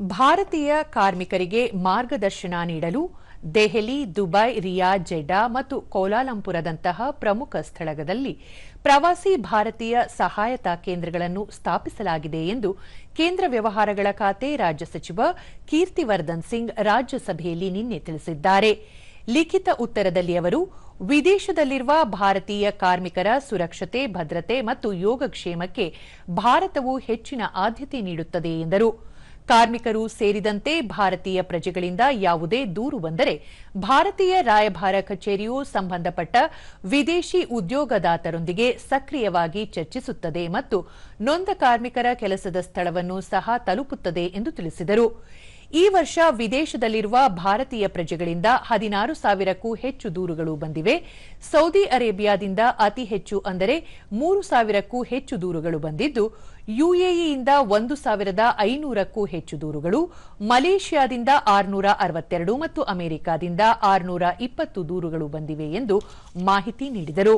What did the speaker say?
ಭಾರತೀಯ ಕಾರ್ಮಿಕರಿಗೆ ಮಾರ್ಗದರ್ಶನ ನೀಡಲು ದೆಹಲಿ, ದುಬೈ, ರಿಯಾದ್, ಜೆಡ್ಡಾ ಮತ್ತು ಕೌಲಾಲಂಪುರದಂತಹ ಪ್ರಮುಖ ಸ್ಥಳಗಳಲ್ಲಿ ಪ್ರವಾಸಿ ಭಾರತೀಯ ಸಹಾಯತಾ ಕೇಂದ್ರಗಳನ್ನು ಸ್ಥಾಪಿಸಲಾಗಿದೆ ಎಂದು ಕೇಂದ್ರ ವ್ಯವಹಾರಗಳ ಖಾತೆ ರಾಜ್ಯ ಸಚಿವ ಕೀರ್ತಿವರ್ಧನ್ ಸಿಂಗ್ ರಾಜ್ಯಸಭೆಯಲ್ಲಿ ನಿನ್ನೆ ತಿಳಿಸಿದ್ದಾರೆ. ಲಿಖಿತ ಉತ್ತರದಲ್ಲಿ ಅವರು ವಿದೇಶದಲ್ಲಿರುವ ಭಾರತೀಯ ಕಾರ್ಮಿಕರ ಸುರಕ್ಷತೆ, ಭದ್ರತೆ ಮತ್ತು ಯೋಗಕ್ಷೇಮಕ್ಕೆ ಭಾರತವು ಹೆಚ್ಚಿನ ಆದ್ಯತೆ ನೀಡುತ್ತದೆ ಎಂದರು. ಕಾರ್ಮಿಕರು ಸೇರಿದಂತೆ ಭಾರತೀಯ ಪ್ರಜೆಗಳಿಂದ ಯಾವುದೇ ದೂರು ಬಂದರೆ ಭಾರತೀಯ ರಾಯಭಾರ ಕಚೇರಿಯು ಸಂಬಂಧಪಟ್ಟ ವಿದೇಶಿ ಉದ್ಯೋಗದಾತರೊಂದಿಗೆ ಸಕ್ರಿಯವಾಗಿ ಚರ್ಚಿಸುತ್ತದೆ ಮತ್ತು ನೊಂದ ಕಾರ್ಮಿಕರ ಕೆಲಸದ ಸ್ಥಳವನ್ನು ಸಹ ತಲುಪುತ್ತದೆ ಎಂದು ತಿಳಿಸಿದರು. ಈ ವರ್ಷ ವಿದೇಶದಲ್ಲಿರುವ ಭಾರತೀಯ ಪ್ರಜೆಗಳಿಂದ 16,000ಕ್ಕೂ ಹೆಚ್ಚು ದೂರುಗಳು ಬಂದಿವೆ. ಸೌದಿ ಅರೇಬಿಯಾದಿಂದ ಅತಿ ಹೆಚ್ಚು ಅಂದರೆ 3,000ಕ್ಕೂ ಹೆಚ್ಚು ದೂರುಗಳು ಬಂದಿದ್ದು, ಯುಎಇಯಿಂದ 1,500ಕ್ಕೂ ಹೆಚ್ಚು ದೂರುಗಳು, ಮಲೇಷ್ಯಾದಿಂದ 662 ಮತ್ತು ಅಮೆರಿಕಾದಿಂದ 620 ದೂರುಗಳು ಬಂದಿವೆ ಎಂದು ಮಾಹಿತಿ ನೀಡಿದರು.